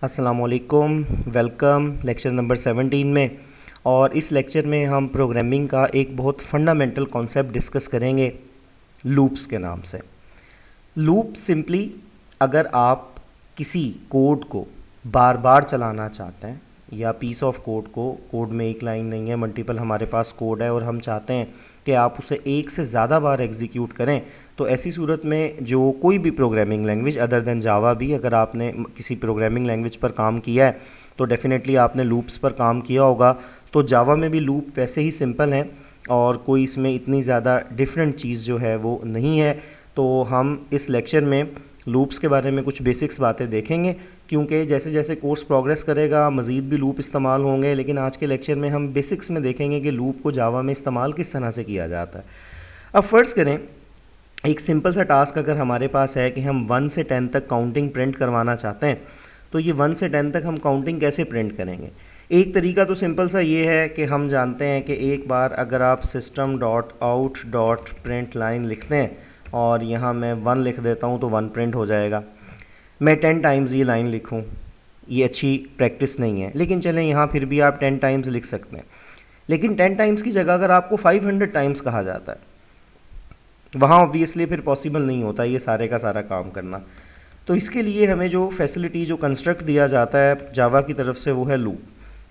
अस्सलामुअलैकुम, welcome lecture number 17 में। और इस लेक्चर में हम प्रोग्रामिंग का एक बहुत फंडामेंटल कॉन्सेप्ट डिस्कस करेंगे लूप्स के नाम से। लूप सिंपली अगर आप किसी कोड को बार बार चलाना चाहते हैं या पीस ऑफ कोड में एक लाइन नहीं है, मल्टीपल हमारे पास कोड है और हम चाहते हैं कि आप उसे एक से ज़्यादा बार एग्जीक्यूट करें, तो ऐसी सूरत में जो कोई भी प्रोग्रामिंग लैंग्वेज अदर देन जावा भी, अगर आपने किसी प्रोग्रामिंग लैंग्वेज पर काम किया है तो डेफिनेटली आपने लूप्स पर काम किया होगा। तो जावा में भी लूप वैसे ही सिंपल हैं और कोई इसमें इतनी ज़्यादा डिफरेंट चीज़ जो है वो नहीं है। तो हम इस लेक्चर में लूप्स के बारे में कुछ बेसिक्स बातें देखेंगे, क्योंकि जैसे जैसे कोर्स प्रोग्रेस करेगा मज़ीद भी लूप इस्तेमाल होंगे, लेकिन आज के लेक्चर में हम बेसिक्स में देखेंगे कि लूप को जावा में इस्तेमाल किस तरह से किया जाता है। अब फ़र्ज़ करें एक सिंपल सा टास्क अगर हमारे पास है कि हम 1 से 10 तक काउंटिंग प्रिंट करवाना चाहते हैं, तो ये 1 से 10 तक हम काउंटिंग कैसे प्रिंट करेंगे। एक तरीका तो सिंपल सा ये है कि हम जानते हैं कि एक बार अगर आप system dot out dot print line लिखते हैं और यहाँ मैं 1 लिख देता हूँ तो 1 प्रिंट हो जाएगा। मैं 10 टाइम्स ये लाइन लिखूँ, ये अच्छी प्रैक्टिस नहीं है, लेकिन चलें यहाँ फिर भी आप 10 टाइम्स लिख सकते हैं। लेकिन 10 टाइम्स की जगह अगर आपको 500 टाइम्स कहा जाता है, वहाँ ऑब्वियसली फिर पॉसिबल नहीं होता ये सारे का सारा काम करना। तो इसके लिए हमें जो फैसिलिटी, जो कंस्ट्रक्ट दिया जाता है जावा की तरफ से, वो है लूप।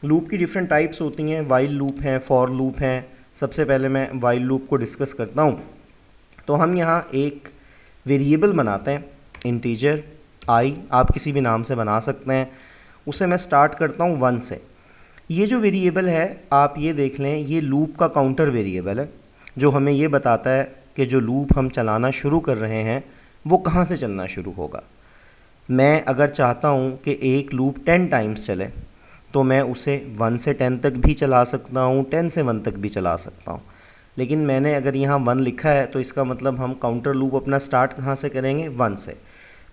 लूप की डिफरेंट टाइप्स होती हैं, वाइल लूप हैं, फॉर लूप हैं। सबसे पहले मैं वाइल लूप को डिस्कस करता हूँ। तो हम यहाँ एक वेरिएबल बनाते हैं, इंटीजर आई, आप किसी भी नाम से बना सकते हैं। उसे मैं स्टार्ट करता हूँ 1 से। ये जो वेरिएबल है आप ये देख लें, ये लूप का काउंटर वेरिएबल है जो हमें ये बताता है कि जो लूप हम चलाना शुरू कर रहे हैं वो कहाँ से चलना शुरू होगा। मैं अगर चाहता हूँ कि एक लूप 10 टाइम्स चले तो मैं उसे 1 से 10 तक भी चला सकता हूँ, 10 से 1 तक भी चला सकता हूँ। लेकिन मैंने अगर यहाँ 1 लिखा है तो इसका मतलब हम काउंटर लूप अपना स्टार्ट कहाँ से करेंगे, 1 से।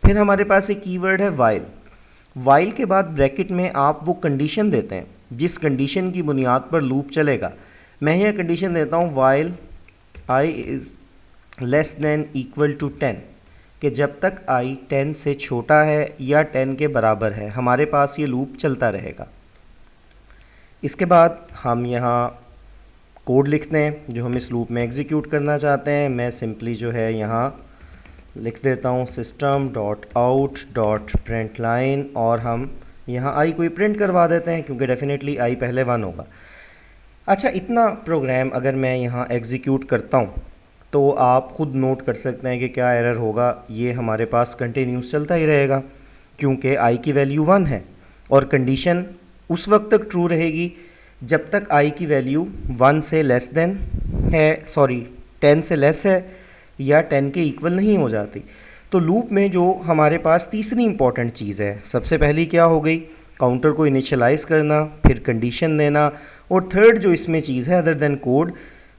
फिर हमारे पास एक कीवर्ड है वाइल। वाइल के बाद ब्रैकेट में आप वो कंडीशन देते हैं जिस कंडीशन की बुनियाद पर लूप चलेगा। मैं यह कंडीशन देता हूँ while i is less than equal to 10, कि जब तक आई 10 से छोटा है या 10 के बराबर है हमारे पास ये लूप चलता रहेगा। इसके बाद हम यहाँ कोड लिखते हैं जो हम इस लूप में एग्जीक्यूट करना चाहते हैं। मैं सिंपली जो है यहाँ लिख देता हूँ system dot out dot print line, और हम यहाँ आई को प्रिंट करवा देते हैं क्योंकि डेफिनेटली आई पहले 1 होगा। अच्छा, इतना प्रोग्राम अगर मैं यहाँ एग्जीक्यूट करता हूँ तो आप ख़ुद नोट कर सकते हैं कि क्या एरर होगा। ये हमारे पास कंटिन्यूस चलता ही रहेगा क्योंकि आई की वैल्यू 1 है और कंडीशन उस वक्त तक ट्रू रहेगी जब तक आई की वैल्यू 1 से लेस देन है, 10 से लेस है या 10 के इक्वल नहीं हो जाती। तो लूप में जो हमारे पास तीसरी इंपॉर्टेंट चीज़ है, सबसे पहली क्या हो गई, काउंटर को इनिशियलाइज़ करना, फिर कंडीशन देना, और थर्ड जो इसमें चीज़ है अदर देन कोड,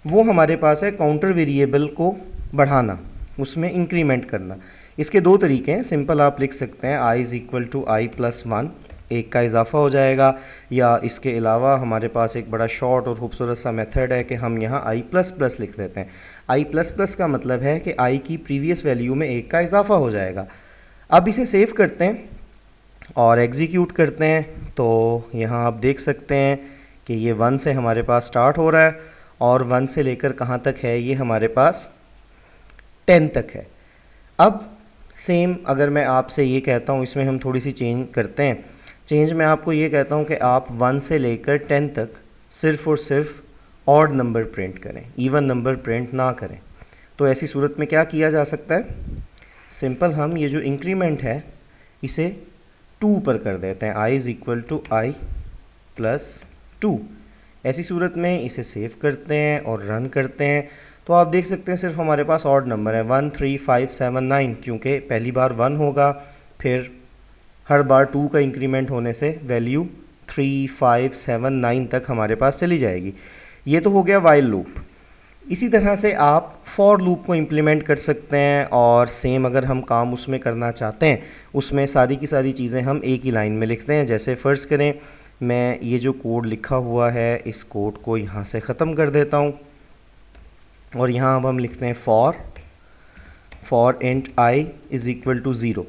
वो हमारे पास है काउंटर वेरिएबल को बढ़ाना, उसमें इंक्रीमेंट करना। इसके दो तरीके हैं, सिंपल आप लिख सकते हैं I is equal to I plus 1, एक का इजाफा हो जाएगा, या इसके अलावा हमारे पास एक बड़ा शॉर्ट और खूबसूरत सा मेथड है कि हम यहाँ आई प्लस प्लस लिख देते हैं। आई प्लस प्लस का मतलब है कि आई की प्रीवियस वैल्यू में एक का इजाफा हो जाएगा। अब इसे सेव करते हैं और एग्जीक्यूट करते हैं तो यहाँ आप देख सकते हैं कि ये 1 से हमारे पास स्टार्ट हो रहा है और 1 से लेकर कहाँ तक है, ये हमारे पास 10 तक है। अब सेम अगर मैं आपसे ये कहता हूँ, इसमें हम थोड़ी सी चेंज करते हैं। चेंज मैं आपको ये कहता हूँ कि आप 1 से लेकर 10 तक सिर्फ़ और सिर्फ ऑड नंबर प्रिंट करें, इवन नंबर प्रिंट ना करें। तो ऐसी सूरत में क्या किया जा सकता है, सिंपल हम ये जो इंक्रीमेंट है इसे 2 पर कर देते हैं, I is equal to I plus 2। ऐसी सूरत में इसे सेव करते हैं और रन करते हैं तो आप देख सकते हैं सिर्फ हमारे पास ऑड नंबर है 1 3 5 7 9, क्योंकि पहली बार 1 होगा, फिर हर बार 2 का इंक्रीमेंट होने से वैल्यू 3 5 7 9 तक हमारे पास चली जाएगी। ये तो हो गया वाइल लूप। इसी तरह से आप फॉर लूप को इम्प्लीमेंट कर सकते हैं और सेम अगर हम काम उसमें करना चाहते हैं, उसमें सारी की सारी चीज़ें हम एक ही लाइन में लिखते हैं। जैसे फ़र्ज़ करें मैं ये जो कोड लिखा हुआ है इस कोड को यहाँ से ख़त्म कर देता हूँ और यहाँ अब हम लिखते हैं for int i is equal to 0।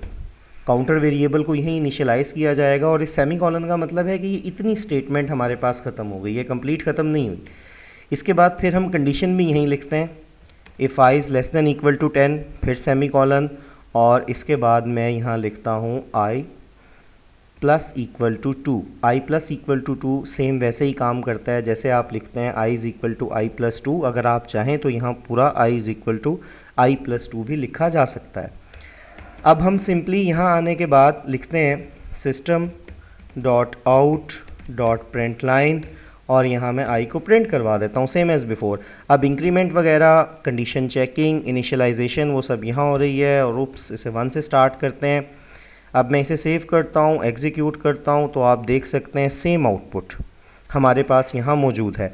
Counter variable को यहीं इनिशियलाइज़ किया जाएगा और इस सेमी कॉलन का मतलब है कि ये इतनी स्टेटमेंट हमारे पास ख़त्म हो गई, ये कंप्लीट ख़त्म नहीं हुई। इसके बाद फिर हम कंडीशन भी यहीं लिखते हैं, if i is less than equal to 10, फिर सेमी कॉलन, और इसके बाद मैं यहाँ लिखता हूँ I plus equal to 2। I plus equal to 2 same वैसे ही काम करता है जैसे आप लिखते हैं I is equal to I plus 2। अगर आप चाहें तो यहाँ पूरा I is equal to I plus 2 भी लिखा जा सकता है। अब हम सिंपली यहाँ आने के बाद लिखते हैं system dot out dot print line, और यहाँ मैं आई को प्रिंट करवा देता हूँ सेम एज़ बिफोर। अब इंक्रीमेंट वगैरह, कंडीशन चेकिंग, इनिशियलाइजेशन, वो सब यहाँ हो रही है, और उप्स इसे 1 से स्टार्ट करते हैं। अब मैं इसे सेव करता हूँ, एग्जीक्यूट करता हूँ, तो आप देख सकते हैं सेम आउटपुट हमारे पास यहाँ मौजूद है।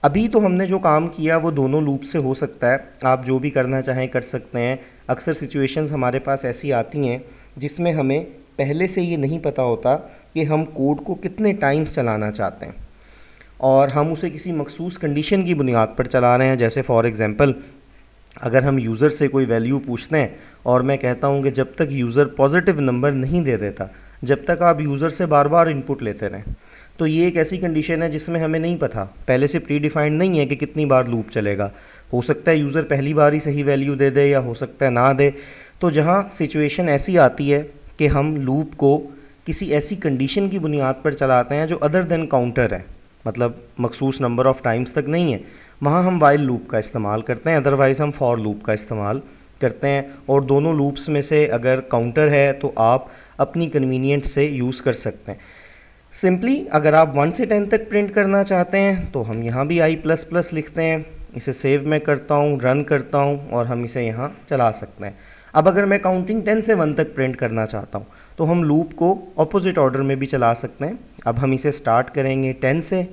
अभी तो हमने जो काम किया वो दोनों लूप से हो सकता है, आप जो भी करना चाहें कर सकते हैं। अक्सर सिचुएशंस हमारे पास ऐसी आती हैं जिसमें हमें पहले से ये नहीं पता होता कि हम कोड को कितने टाइम्स चलाना चाहते हैं, और हम उसे किसी मखसूस कंडीशन की बुनियाद पर चला रहे हैं। जैसे फॉर एग्ज़ाम्पल, अगर हम यूज़र से कोई वैल्यू पूछते हैं और मैं कहता हूँ कि जब तक यूज़र पॉजिटिव नंबर नहीं दे देता, जब तक आप यूज़र से बार बार इनपुट लेते रहें, तो ये एक ऐसी कंडीशन है जिसमें हमें नहीं पता, पहले से प्री डिफाइंड नहीं है कि कितनी बार लूप चलेगा। हो सकता है यूज़र पहली बार ही सही वैल्यू दे दे, या हो सकता है ना दे। तो जहाँ सिचुएशन ऐसी आती है कि हम लूप को किसी ऐसी कंडीशन की बुनियाद पर चलाते हैं जो अदर देन काउंटर है, मतलब मखसूस नंबर ऑफ़ टाइम्स तक नहीं है, वहाँ हम वाइल लूप का इस्तेमाल करते हैं, अदरवाइज़ हम फॉर लूप का इस्तेमाल करते हैं। और दोनों लूप्स में से अगर काउंटर है तो आप अपनी कन्वीनियंट से यूज़ कर सकते हैं। सिंपली अगर आप 1 से 10 तक प्रिंट करना चाहते हैं तो हम यहाँ भी आई प्लस प्लस लिखते हैं, इसे सेव मैं करता हूँ, रन करता हूँ, और हम इसे यहाँ चला सकते हैं। अब अगर मैं काउंटिंग 10 से 1 तक प्रिंट करना चाहता हूँ तो हम लूप को ऑपोजिट ऑर्डर में भी चला सकते हैं। अब हम इसे स्टार्ट करेंगे 10 से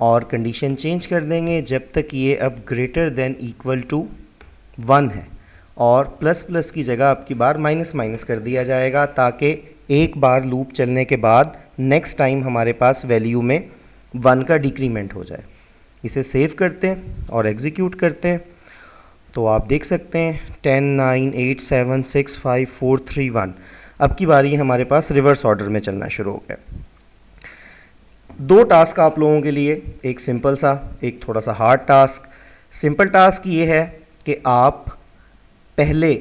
और कंडीशन चेंज कर देंगे जब तक ये अब ग्रेटर देन इक्वल टू 1 है, और प्लस प्लस की जगह अब की बार माइनस माइनस कर दिया जाएगा, ताकि एक बार लूप चलने के बाद नेक्स्ट टाइम हमारे पास वैल्यू में 1 का डिक्रीमेंट हो जाए। इसे सेव करते हैं और एग्जीक्यूट करते हैं, तो आप देख सकते हैं 10 9 8 7 6 5 4 3 1। अब की बारी हमारे पास रिवर्स ऑर्डर में चलना शुरू हो गया। 2 टास्क आप लोगों के लिए, एक सिंपल सा, एक थोड़ा सा हार्ड टास्क। सिंपल टास्क ये है कि आप पहले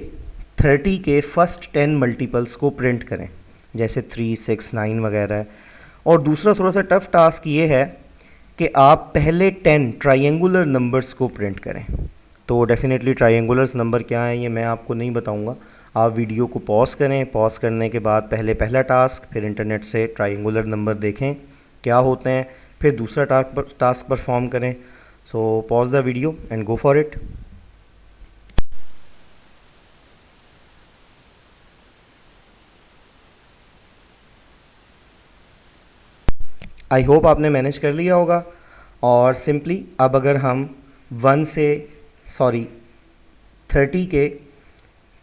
30 के फर्स्ट 10 मल्टीपल्स को प्रिंट करें, जैसे 3 6 9 वगैरह है। और दूसरा थोड़ा सा टफ टास्क ये है कि आप पहले 10 ट्रायंगुलर नंबर्स को प्रिंट करें। तो डेफिनेटली ट्रायंगुलर्स नंबर क्या है ये मैं आपको नहीं बताऊंगा, आप वीडियो को पॉज करें, पॉज करने के बाद पहले पहला टास्क, फिर इंटरनेट से ट्रायंगुलर नंबर देखें क्या होते हैं, फिर दूसरा टास्क परफॉर्म करें। So pause the video and go for it. I hope आपने मैनेज कर लिया होगा। और सिंपली अब अगर हम 30 के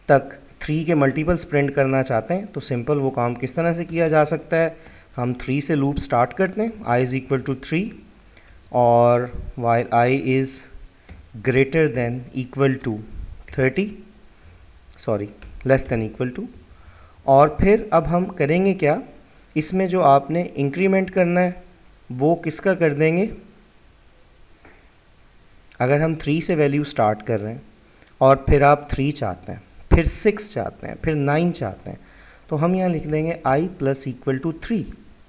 तक 3 के मल्टीपल्स प्रिंट करना चाहते हैं तो सिंपल वो काम किस तरह से किया जा सकता है। हम 3 से लूप स्टार्ट करते हैं, i इज़ इक्वल टू 3, और while i is greater than equal to 30, less than equal to. और फिर अब हम करेंगे क्या, इसमें जो आपने इंक्रीमेंट करना है वो किसका कर देंगे। अगर हम 3 से वैल्यू स्टार्ट कर रहे हैं और फिर आप 3 चाहते हैं, फिर 6 चाहते हैं, फिर 9 चाहते हैं, तो हम यहाँ लिख देंगे i plus equal to 3,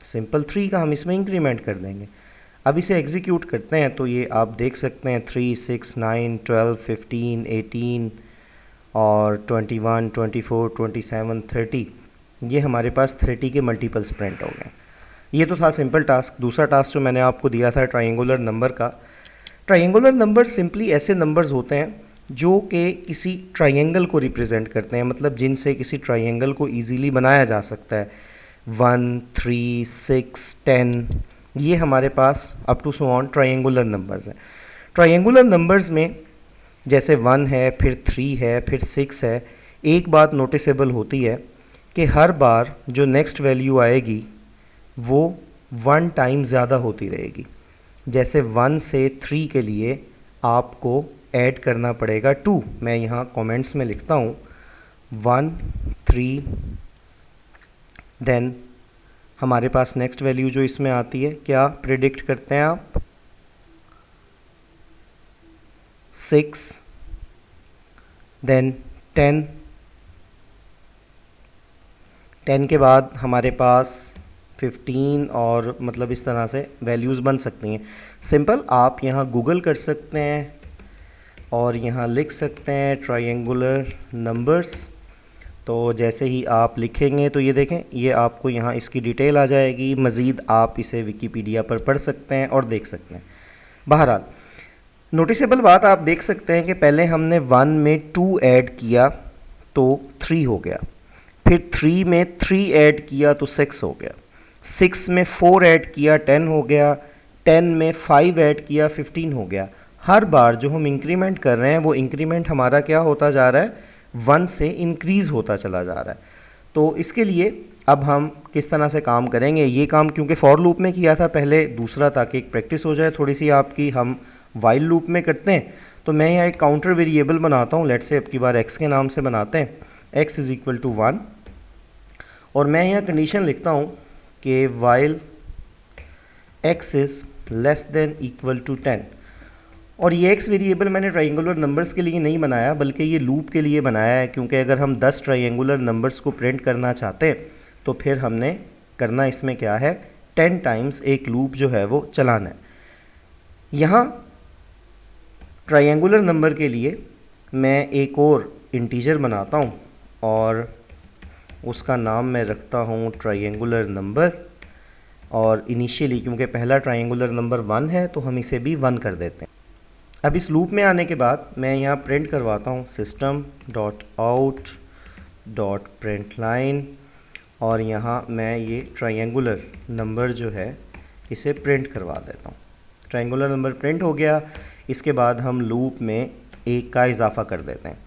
simple 3 का हम इसमें इंक्रीमेंट कर देंगे। अब इसे एग्जीक्यूट करते हैं तो ये आप देख सकते हैं 3 6 9 12 15 18 और 21 24 27 30, ये हमारे पास 30 के मल्टीपल्स प्रिंट हो गए। ये तो था सिंपल टास्क। दूसरा टास्क जो मैंने आपको दिया था ट्रायंगुलर नंबर का। ट्रायंगुलर नंबर सिंपली ऐसे नंबर्स होते हैं जो कि किसी ट्रायंगल को रिप्रेजेंट करते हैं, मतलब जिनसे किसी ट्रायंगल को इजीली बनाया जा सकता है। 1 3 6 10, ये हमारे पास up to so on triangular numbers हैं। ट्रायंगुलर नंबर्स में जैसे 1 है, फिर 3 है, फिर 6 है, एक बात नोटिसेबल होती है कि हर बार जो नेक्स्ट वैल्यू आएगी वो 1 टाइम ज़्यादा होती रहेगी। जैसे 1 से 3 के लिए आपको ऐड करना पड़ेगा 2। मैं यहाँ कमेंट्स में लिखता हूँ 1 3 देन हमारे पास नेक्स्ट वैल्यू जो इसमें आती है, क्या प्रिडिक्ट करते हैं आप? 6, देन 10, 10 के बाद हमारे पास 15 और मतलब इस तरह से वैल्यूज़ बन सकती हैं। सिंपल, आप यहाँ गूगल कर सकते हैं और यहाँ लिख सकते हैं ट्रायंगुलर नंबर्स। तो जैसे ही आप लिखेंगे तो ये देखें, ये आपको यहाँ इसकी डिटेल आ जाएगी। मज़ीद आप इसे विकिपीडिया पर पढ़ सकते हैं और देख सकते हैं। बहरहाल नोटिसेबल बात आप देख सकते हैं कि पहले हमने 1 में 2 ऐड किया तो 3 हो गया, फिर 3 में 3 ऐड किया तो 6 हो गया, 6 में 4 ऐड किया 10 हो गया, 10 में 5 ऐड किया 15 हो गया। हर बार जो हम इंक्रीमेंट कर रहे हैं वो इंक्रीमेंट हमारा क्या होता जा रहा है? 1 से इंक्रीज़ होता चला जा रहा है। तो इसके लिए अब हम किस तरह से काम करेंगे? ये काम क्योंकि फॉर लूप में किया था पहले, दूसरा ताकि एक प्रैक्टिस हो जाए थोड़ी सी आपकी, हम वाइल लूप में करते हैं। तो मैं यहाँ एक काउंटर वेरिएबल बनाता हूँ, लेट्स से अब की बार x के नाम से बनाते हैं, x इज़ इक्वल टू 1, और मैं यहाँ कंडीशन लिखता हूँ कि while x is less than equal to 10। और ये x वेरिएबल मैंने ट्रायंगुलर नंबर्स के लिए नहीं बनाया बल्कि ये लूप के लिए बनाया है, क्योंकि अगर हम 10 ट्रायंगुलर नंबर्स को प्रिंट करना चाहते हैं तो फिर हमने करना इसमें क्या है, 10 टाइम्स एक लूप जो है वो चलाना है। यहाँ ट्रायंगुलर नंबर के लिए मैं एक और इंटीजर बनाता हूँ और उसका नाम मैं रखता हूँ ट्रायंगुलर नंबर, और इनिशियली क्योंकि पहला ट्रायंगुलर नंबर 1 है तो हम इसे भी 1 कर देते हैं। अब इस लूप में आने के बाद मैं यहाँ प्रिंट करवाता हूँ system dot out dot print line, और यहाँ मैं ये ट्रायंगुलर नंबर जो है इसे प्रिंट करवा देता हूँ। ट्रायंगुलर नंबर प्रिंट हो गया। इसके बाद हम लूप में 1 का इजाफा कर देते हैं।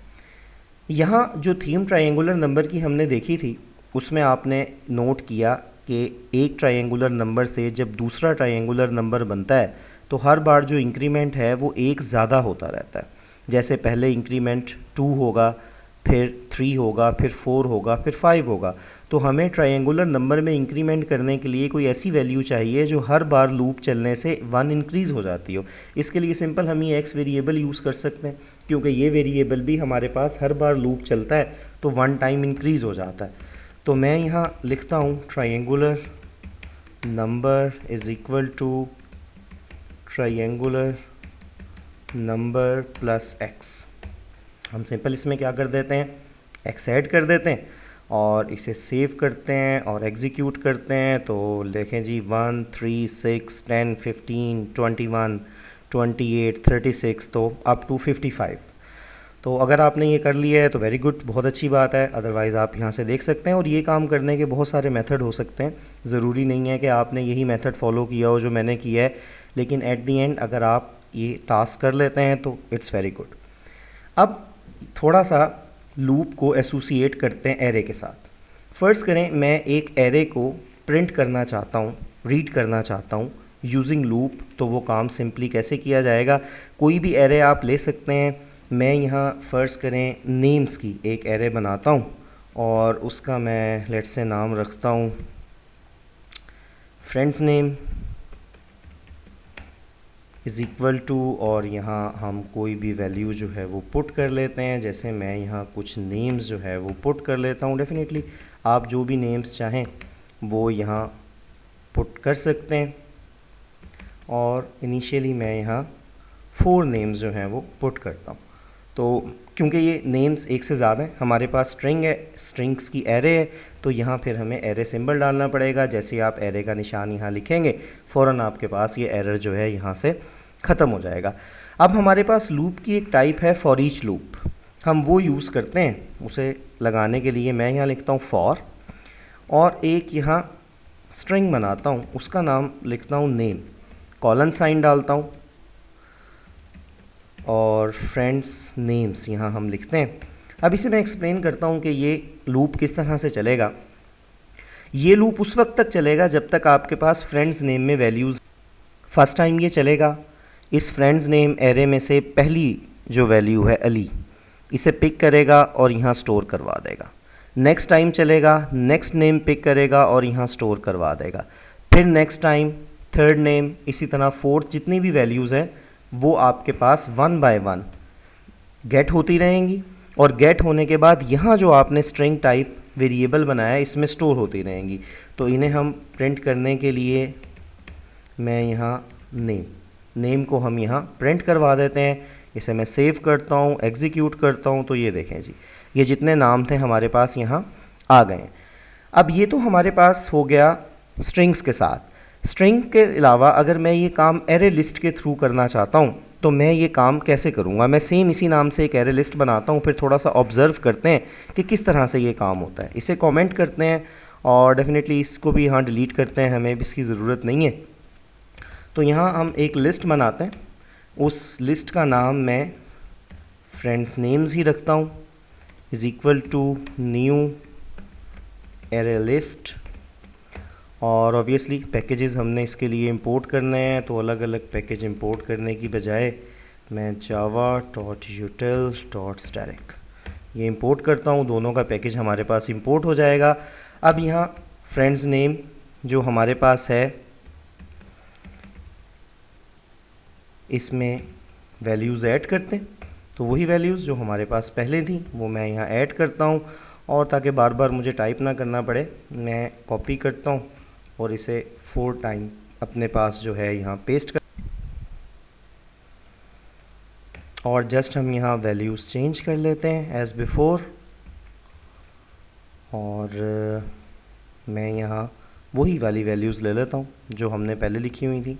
यहाँ जो थीम ट्रायंगुलर नंबर की हमने देखी थी उसमें आपने नोट किया कि एक ट्रायंगुलर नंबर से जब दूसरा ट्रायंगुलर नंबर बनता है तो हर बार जो इंक्रीमेंट है वो 1 ज़्यादा होता रहता है। जैसे पहले इंक्रीमेंट 2 होगा, फिर 3 होगा, फिर 4 होगा, फिर 5 होगा। तो हमें ट्रायंगुलर नंबर में इंक्रीमेंट करने के लिए कोई ऐसी वैल्यू चाहिए जो हर बार लूप चलने से 1 इंक्रीज़ हो जाती हो। इसके लिए सिंपल हम ये x वेरिएबल यूज़ कर सकते हैं, क्योंकि ये वेरिएबल भी हमारे पास हर बार लूप चलता है तो 1 टाइम इंक्रीज़ हो जाता है। तो मैं यहाँ लिखता हूँ triangular number is equal to triangular number plus x। हम सिंपल इसमें क्या कर देते हैं, x ऐड कर देते हैं और इसे सेव करते हैं और एग्जीक्यूट करते हैं। तो देखें जी 1, 3, 6, 10, 15, 21, 28, 36 तो अप टू 55। तो अगर आपने ये कर लिया है तो वेरी गुड, बहुत अच्छी बात है। अदरवाइज़ आप यहाँ से देख सकते हैं, और ये काम करने के बहुत सारे मेथड हो सकते हैं। ज़रूरी नहीं है कि आपने यही मेथड फॉलो किया हो जो मैंने किया है, लेकिन एट दी एंड अगर आप ये टास्क कर लेते हैं तो इट्स वेरी गुड। अब थोड़ा सा लूप को एसोसिएट करते हैं एरे के साथ। फ़र्ज़ करें मैं एक एरे को प्रिंट करना चाहता हूँ, रीड करना चाहता हूँ यूजिंग लूप। तो वो काम सिंपली कैसे किया जाएगा, कोई भी एरे आप ले सकते हैं। मैं यहाँ फ़र्ज़ करें नेम्स की एक एरे बनाता हूँ और उसका मैं लेट्स से नाम रखता हूँ friends name is equal to, और यहाँ हम कोई भी वैल्यू जो है वो पुट कर लेते हैं। जैसे मैं यहाँ कुछ नेम्स जो है वो पुट कर लेता हूँ। डेफिनेटली आप जो भी नेम्स चाहें वो यहाँ पुट कर सकते हैं, और इनिशियली मैं यहाँ 4 नेम्स जो हैं वो पुट करता हूँ। तो क्योंकि ये नेम्स एक से ज़्यादा हैं, हमारे पास स्ट्रिंग है, स्ट्रिंग्स की एरे है, तो यहाँ फिर हमें एरे सिंबल डालना पड़ेगा। जैसे आप एरे का निशान यहाँ लिखेंगे फ़ौरन आपके पास ये एरर जो है यहाँ से ख़त्म हो जाएगा। अब हमारे पास लूप की एक टाइप है फॉर ईच लूप, हम वो यूज़ करते हैं। उसे लगाने के लिए मैं यहाँ लिखता हूँ फॉर, और एक यहाँ स्ट्रिंग बनाता हूँ, उसका नाम लिखता हूँ नेम, कॉलन साइन डालता हूँ और फ्रेंड्स नेम्स यहाँ हम लिखते हैं। अब इसे मैं एक्सप्लेन करता हूँ कि ये लूप किस तरह से चलेगा। ये लूप उस वक्त तक चलेगा जब तक आपके पास फ्रेंड्स नेम में वैल्यूज़, फर्स्ट टाइम ये चलेगा इस फ्रेंड्स नेम एरे में से पहली जो वैल्यू है अली, इसे पिक करेगा और यहाँ स्टोर करवा देगा। नेक्स्ट टाइम चलेगा, नेक्स्ट नेम पिक करेगा और यहाँ स्टोर करवा देगा, फिर नेक्स्ट टाइम थर्ड नेम, इसी तरह फोर्थ, जितनी भी वैल्यूज़ हैं वो आपके पास वन बाय वन गेट होती रहेंगी और गेट होने के बाद यहाँ जो आपने स्ट्रिंग टाइप वेरिएबल बनाया इसमें स्टोर होती रहेंगी। तो इन्हें हम प्रिंट करने के लिए मैं यहाँ नेम को हम यहाँ प्रिंट करवा देते हैं। इसे मैं सेव करता हूँ, एग्जीक्यूट करता हूँ, तो ये देखें जी, ये जितने नाम थे हमारे पास यहाँ आ गए हैं। अब ये तो हमारे पास हो गया स्ट्रिंग्स के साथ। स्ट्रिंग के अलावा अगर मैं ये काम एरे लिस्ट के थ्रू करना चाहता हूँ तो मैं ये काम कैसे करूँगा? मैं सेम इसी नाम से एक एरे लिस्ट बनाता हूँ, फिर थोड़ा सा ऑब्ज़र्व करते हैं कि किस तरह से ये काम होता है। इसे कमेंट करते हैं और डेफिनेटली इसको भी यहाँ डिलीट करते हैं, हमें भी इसकी ज़रूरत नहीं है। तो यहाँ हम एक लिस्ट बनाते हैं, उस लिस्ट का नाम मैं फ्रेंड्स नेम्स ही रखता हूँ, is equal to new array list. और ऑब्वियसली पैकेजेस हमने इसके लिए इंपोर्ट करने हैं, तो अलग अलग पैकेज इंपोर्ट करने की बजाय मैं java.util.static ये इंपोर्ट करता हूँ, दोनों का पैकेज हमारे पास इंपोर्ट हो जाएगा। अब यहाँ फ्रेंड्स नेम जो हमारे पास है इसमें वैल्यूज़ ऐड करते हैं, तो वही वैल्यूज़ जो हमारे पास पहले थी वो मैं यहाँ ऐड करता हूँ। और ताकि बार बार मुझे टाइप ना करना पड़े, मैं कॉपी करता हूँ और इसे 4 टाइम अपने पास जो है यहाँ पेस्ट कर, और जस्ट हम यहाँ वैल्यूज़ चेंज कर लेते हैं एज़ बिफोर। और मैं यहाँ वही वाली वैल्यूज़ ले लेता हूँ जो हमने पहले लिखी हुई थी।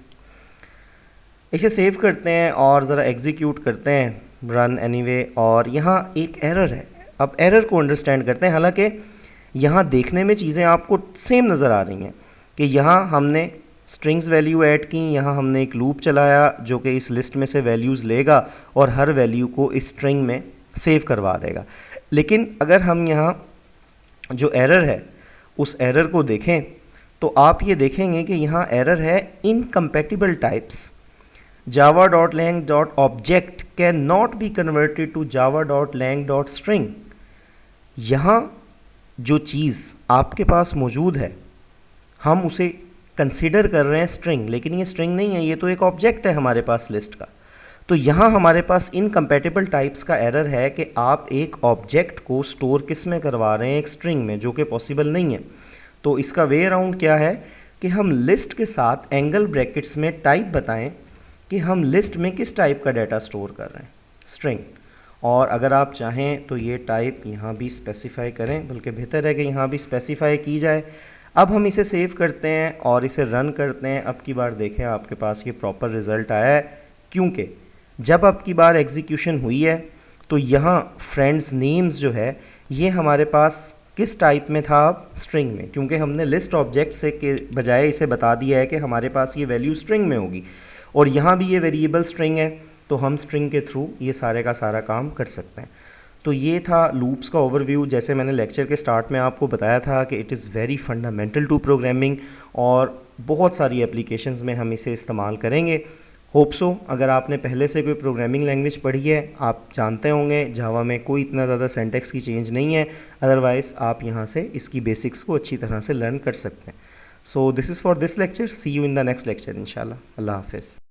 इसे सेव करते हैं और ज़रा एग्जीक्यूट करते हैं, रन एनीवे। और यहाँ एक एरर है, अब एरर को अंडरस्टैंड करते हैं। हालांकि यहाँ देखने में चीज़ें आपको सेम नज़र आ रही हैं कि यहाँ हमने स्ट्रिंग्स वैल्यू ऐड की, यहाँ हमने एक लूप चलाया जो कि इस लिस्ट में से वैल्यूज़ लेगा और हर वैल्यू को इस स्ट्रिंग में सेव करवा देगा। लेकिन अगर हम यहाँ जो एरर है उस एरर को देखें तो आप ये देखेंगे कि यहाँ एरर है incompatible types. java.lang.object cannot be converted to java.lang.string। यहाँ जो चीज़ आपके पास मौजूद है हम उसे कंसिडर कर रहे हैं स्ट्रिंग, लेकिन ये स्ट्रिंग नहीं है, ये तो एक ऑब्जेक्ट है हमारे पास लिस्ट का। तो यहाँ हमारे पास इनकम्पैटिबल टाइप्स का एरर है कि आप एक ऑब्जेक्ट को स्टोर किस में करवा रहे हैं, एक स्ट्रिंग में, जो कि पॉसिबल नहीं है। तो इसका वे अराउंड क्या है कि हम लिस्ट के साथ एंगल ब्रैकेट्स में टाइप बताएं कि हम लिस्ट में किस टाइप का डाटा स्टोर कर रहे हैं, स्ट्रिंग। और अगर आप चाहें तो ये टाइप यहाँ भी स्पेसिफाई करें, बल्कि बेहतर है कि यहाँ भी स्पेसिफाई की जाए। अब हम इसे सेव करते हैं और इसे रन करते हैं। अब की बार देखें आपके पास ये प्रॉपर रिज़ल्ट आया है, क्योंकि जब अब की बार एग्जीक्यूशन हुई है तो यहाँ फ्रेंड्स नेम्स जो है ये हमारे पास किस टाइप में था, अब स्ट्रिंग में, क्योंकि हमने लिस्ट ऑब्जेक्ट से के बजाय इसे बता दिया है कि हमारे पास ये वैल्यू स्ट्रिंग में होगी। और यहाँ भी ये वेरिएबल स्ट्रिंग है, तो हम स्ट्रिंग के थ्रू ये सारे का सारा काम कर सकते हैं। तो ये था लूप्स का ओवरव्यू। जैसे मैंने लेक्चर के स्टार्ट में आपको बताया था कि it is very fundamental to programming और बहुत सारी एप्लीकेशंस में हम इसे इस्तेमाल करेंगे। होप सो अगर आपने पहले से कोई प्रोग्रामिंग लैंग्वेज पढ़ी है आप जानते होंगे जावा में कोई इतना ज़्यादा सिंटैक्स की चेंज नहीं है, अदरवाइज़ आप यहाँ से इसकी बेसिक्स को अच्छी तरह से लर्न कर सकते हैं। So this is for this lecture, see you in the next lecture इंशाल्लाह। अल्लाह हाफिज़।